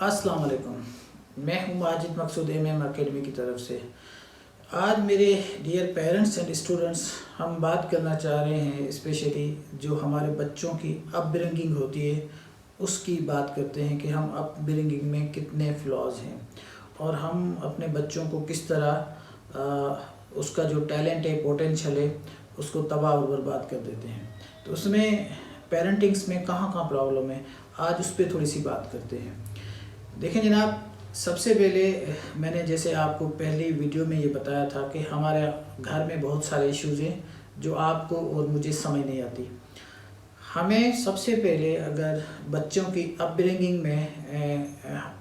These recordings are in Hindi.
अस्सलाम वालेकुम। मैं हूं माजिद मकसूद MM अकेडमी की तरफ से। आज मेरे डियर पेरेंट्स एंड स्टूडेंट्स, हम बात करना चाह रहे हैं स्पेशली जो हमारे बच्चों की अपब्रिंगिंग होती है उसकी बात करते हैं कि हम अपब्रिंगिंग में कितने फ्लॉज हैं और हम अपने बच्चों को किस तरह उसका जो टैलेंट है, पोटेंशियल है, उसको तबाह और बर्बाद कर देते हैं। तो उसमें पेरेंटिंग्स में कहाँ कहाँ प्रॉब्लम है, आज उस पर थोड़ी सी बात करते हैं। देखें जनाब, सबसे पहले मैंने जैसे आपको पहली वीडियो में ये बताया था कि हमारे घर में बहुत सारे इश्यूज़ हैं जो आपको और मुझे समझ नहीं आती। हमें सबसे पहले अगर बच्चों की अपब्रिंगिंग में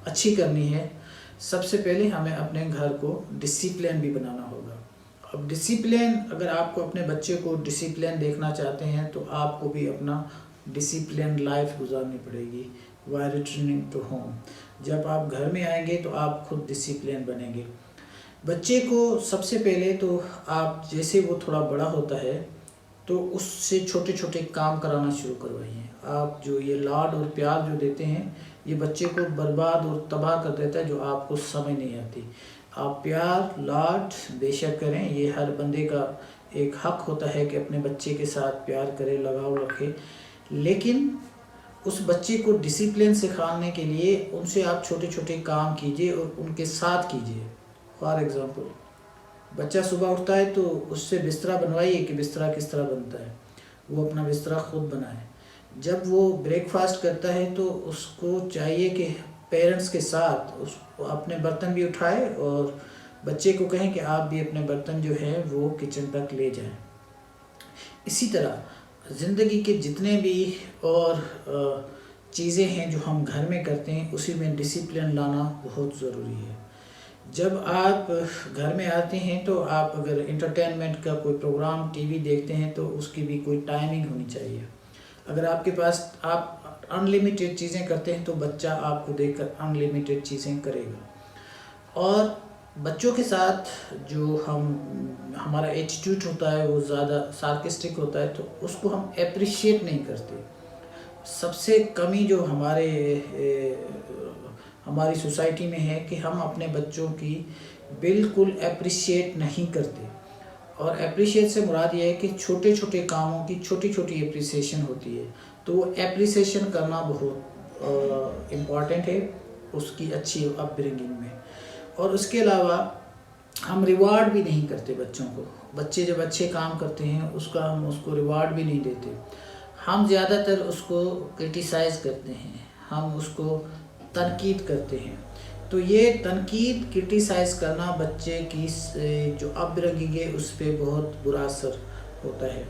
अच्छी करनी है, सबसे पहले हमें अपने घर को डिसिप्लिन भी बनाना होगा। अब डिसिप्लिन, अगर आपको अपने बच्चे को डिसिप्लिन देखना चाहते हैं तो आपको भी अपना डिसिप्लिन लाइफ गुजारनी पड़ेगी वाइल रिटर्निंग टू होम। जब आप घर में आएंगे तो आप खुद डिसिप्लिन बनेंगे। बच्चे को सबसे पहले तो आप जैसे वो थोड़ा बड़ा होता है तो उससे छोटे छोटे काम कराना शुरू करवाइए। आप जो ये लाड और प्यार जो देते हैं ये बच्चे को बर्बाद और तबाह कर देता है, जो आपको समझ नहीं आती। आप प्यार लाड बेशक करें, ये हर बंदे का एक हक होता है कि अपने बच्चे के साथ प्यार करे, लगाव रखे, लेकिन उस बच्चे को डिसिप्लिन सिखाने के लिए उनसे आप छोटे छोटे काम कीजिए और उनके साथ कीजिए। फॉर एग्ज़ाम्पल, बच्चा सुबह उठता है तो उससे बिस्तरा बनवाइए कि बिस्तरा किस तरह बनता है, वो अपना बिस्तरा खुद बनाए। जब वो ब्रेकफास्ट करता है तो उसको चाहिए कि पेरेंट्स के साथ उस अपने बर्तन भी उठाए और बच्चे को कहें कि आप भी अपने बर्तन जो है वो किचन तक ले जाएं। इसी तरह ज़िंदगी के जितने भी और चीज़ें हैं जो हम घर में करते हैं उसी में डिसिप्लिन लाना बहुत ज़रूरी है। जब आप घर में आते हैं तो आप अगर इंटरटेनमेंट का कोई प्रोग्राम टीवी देखते हैं तो उसकी भी कोई टाइमिंग होनी चाहिए। अगर आपके पास आप अनलिमिटेड चीज़ें करते हैं तो बच्चा आपको देखकर अनलिमिटेड चीज़ें करेगा। और बच्चों के साथ जो हमारा एटीट्यूड होता है वो ज़्यादा सार्केस्टिक होता है, तो उसको हम एप्रिशिएट नहीं करते। सबसे कमी जो हमारी सोसाइटी में है कि हम अपने बच्चों की बिल्कुल एप्रिशिएट नहीं करते। और एप्रिशिएट से मुराद ये है कि छोटे छोटे कामों की छोटी छोटी एप्रिसिएशन होती है, तो वो एप्रिसिएशन करना बहुत इम्पॉर्टेंट है उसकी अच्छी अपब्रिंगिंग में। और उसके अलावा हम रिवार्ड भी नहीं करते बच्चों को। बच्चे जब अच्छे काम करते हैं हम उसको रिवार्ड भी नहीं देते। हम ज़्यादातर उसको क्रिटिसाइज़ करते हैं, हम उसको तनकीद करते हैं। तो ये तनकीद क्रिटिसाइज़ करना बच्चे की जो अपब्रिंगिंग है उस पर बहुत बुरा असर होता है।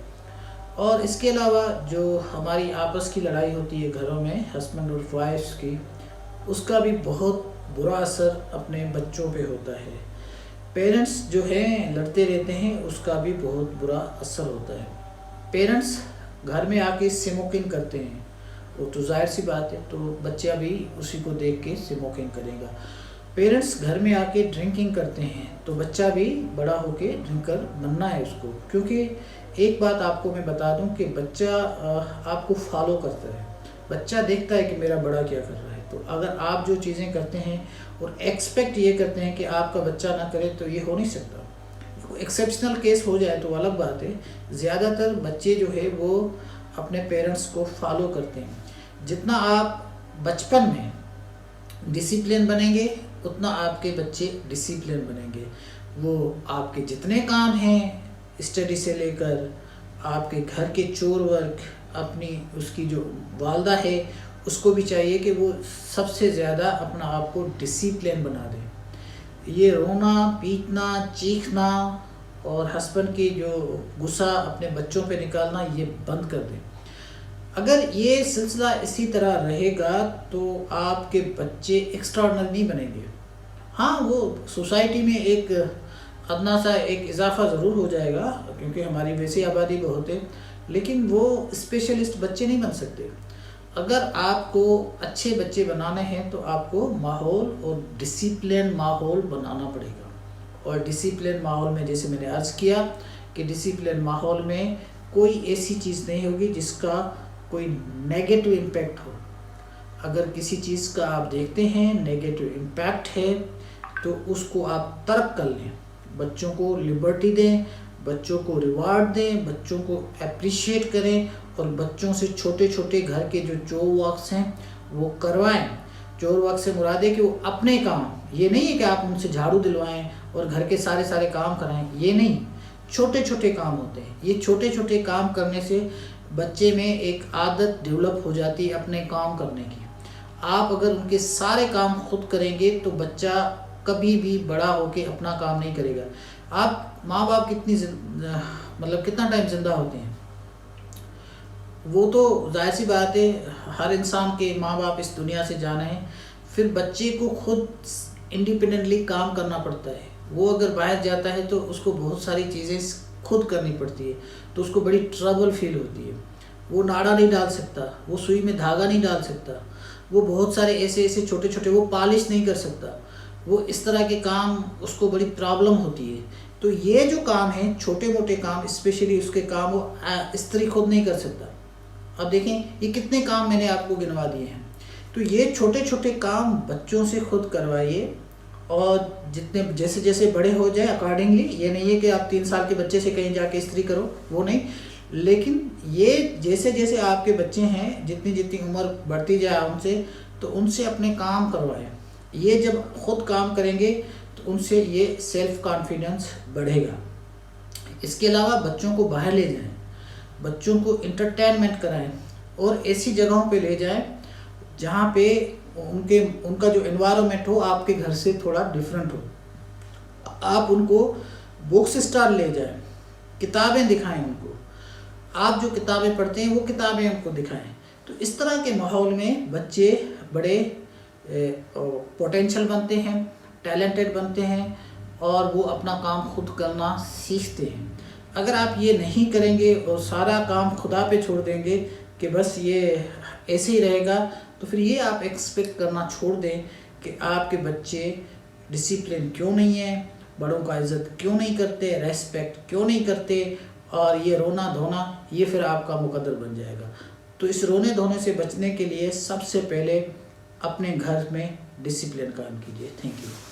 और इसके अलावा जो हमारी आपस की लड़ाई होती है घरों में हस्बैंड और वाइफ की, उसका भी बहुत बुरा असर अपने बच्चों पे होता है। पेरेंट्स जो हैं लड़ते रहते हैं, उसका भी बहुत बुरा असर होता है। पेरेंट्स घर में आके स्मोकिंग करते हैं, वो तो जाहिर सी बात है, तो बच्चा भी उसी को देख के स्मोकिंग करेगा। पेरेंट्स घर में आके ड्रिंकिंग करते हैं तो बच्चा भी बड़ा होके ड्रिंकर बनना है उसको। क्योंकि एक बात आपको मैं बता दूं कि बच्चा आपको फॉलो करता है, बच्चा देखता है कि मेरा बड़ा क्या कर रहा है। तो अगर आप जो चीज़ें करते हैं और एक्सपेक्ट ये करते हैं कि आपका बच्चा ना करे तो ये हो नहीं सकता। एक्सेप्शनल केस हो जाए तो अलग बात है। ज़्यादातर बच्चे जो है वो अपने पेरेंट्स को फॉलो करते हैं। जितना आप बचपन में डिसिप्लिन बनेंगे उतना आपके बच्चे डिसिप्लिन बनेंगे। वो आपके जितने काम हैं, स्टडी से लेकर आपके घर के चोर वर्क, अपनी उसकी जो वालदा है उसको भी चाहिए कि वो सबसे ज़्यादा अपना आप को डिसिप्लिन बना दें। ये रोना पीटना चीखना और हस्बैंड की जो गुस्सा अपने बच्चों पे निकालना ये बंद कर दें। अगर ये सिलसिला इसी तरह रहेगा तो आपके बच्चे एक्स्ट्राऑर्डिनरी नहीं बनेंगे। हाँ, वो सोसाइटी में एक अदना सा एक इजाफा ज़रूर हो जाएगा क्योंकि हमारी वैसी आबादी बहुत है, लेकिन वो स्पेशलिस्ट बच्चे नहीं बन सकते। अगर आपको अच्छे बच्चे बनाने हैं तो आपको माहौल और डिसिप्लिन माहौल बनाना पड़ेगा। और डिसिप्लिन माहौल में जैसे मैंने अर्ज़ किया कि डिसिप्लिन माहौल में कोई ऐसी चीज़ नहीं होगी जिसका कोई नेगेटिव इम्पैक्ट हो। अगर किसी चीज़ का आप देखते हैं नेगेटिव इम्पैक्ट है तो उसको आप तर्क कर लें, बच्चों को लिबर्टी दें, बच्चों को रिवार्ड दें, बच्चों को अप्रिशिएट करें और बच्चों से छोटे छोटे घर के जो चोर वर्क्स हैं वो करवाएं। चोर वर्क से मुराद है कि वो अपने काम, ये नहीं है कि आप उनसे झाड़ू दिलवाएं और घर के सारे काम कराएं, ये नहीं, छोटे छोटे काम होते हैं। ये छोटे छोटे काम करने से बच्चे में एक आदत डेवलप हो जाती है अपने काम करने की। आप अगर उनके सारे काम खुद करेंगे तो बच्चा कभी भी बड़ा होके अपना काम नहीं करेगा। आप माँ बाप कितना टाइम जिंदा होते हैं, वो तो जाहिर सी बात है, हर इंसान के माँ बाप इस दुनिया से जाना है। फिर बच्चे को खुद इंडिपेंडेंटली काम करना पड़ता है। वो अगर बाहर जाता है तो उसको बहुत सारी चीज़ें खुद करनी पड़ती है, तो उसको बड़ी ट्रबल फील होती है। वो नाड़ा नहीं डाल सकता, वो सुई में धागा नहीं डाल सकता, वो बहुत सारे ऐसे छोटे छोटे वो पॉलिश नहीं कर सकता, वो इस तरह के काम उसको बड़ी प्रॉब्लम होती है। तो ये जो काम है छोटे मोटे काम, स्पेशली उसके काम वो स्त्री खुद नहीं कर सकता। अब देखें ये कितने काम मैंने आपको गिनवा दिए हैं। तो ये छोटे छोटे काम बच्चों से खुद करवाइए और जितने जैसे जैसे बड़े हो जाए अकॉर्डिंगली, ये नहीं है कि आप 3 साल के बच्चे से कहीं जाके इस्त्री करो, वो नहीं, लेकिन ये जैसे जैसे आपके बच्चे हैं जितनी जितनी उम्र बढ़ती जाए उनसे, तो उनसे अपने काम करवाएं। ये जब खुद काम करेंगे तो उनसे ये सेल्फ कॉन्फिडेंस बढ़ेगा। इसके अलावा बच्चों को बाहर ले जाएं, बच्चों को इंटरटेनमेंट कराएं और ऐसी जगहों पे ले जाएं जहाँ पे उनका जो एनवायरनमेंट हो आपके घर से थोड़ा डिफरेंट हो। आप उनको बुक्स स्टॉल ले जाएं, किताबें दिखाएं उनको, आप जो किताबें पढ़ते हैं वो किताबें उनको दिखाएं। तो इस तरह के माहौल में बच्चे बड़े पोटेंशियल बनते हैं, टैलेंटेड बनते हैं और वो अपना काम खुद करना सीखते हैं। अगर आप ये नहीं करेंगे और सारा काम खुदा पे छोड़ देंगे कि बस ये ऐसे ही रहेगा, तो फिर ये आप एक्सपेक्ट करना छोड़ दें कि आपके बच्चे डिसिप्लिन क्यों नहीं है, बड़ों का इज़्ज़त क्यों नहीं करते, रेस्पेक्ट क्यों नहीं करते, और ये रोना धोना ये फिर आपका मुकद्दर बन जाएगा। तो इस रोने धोने से बचने के लिए सबसे पहले अपने घर में डिसिप्लिन कायम कीजिए। Thank you.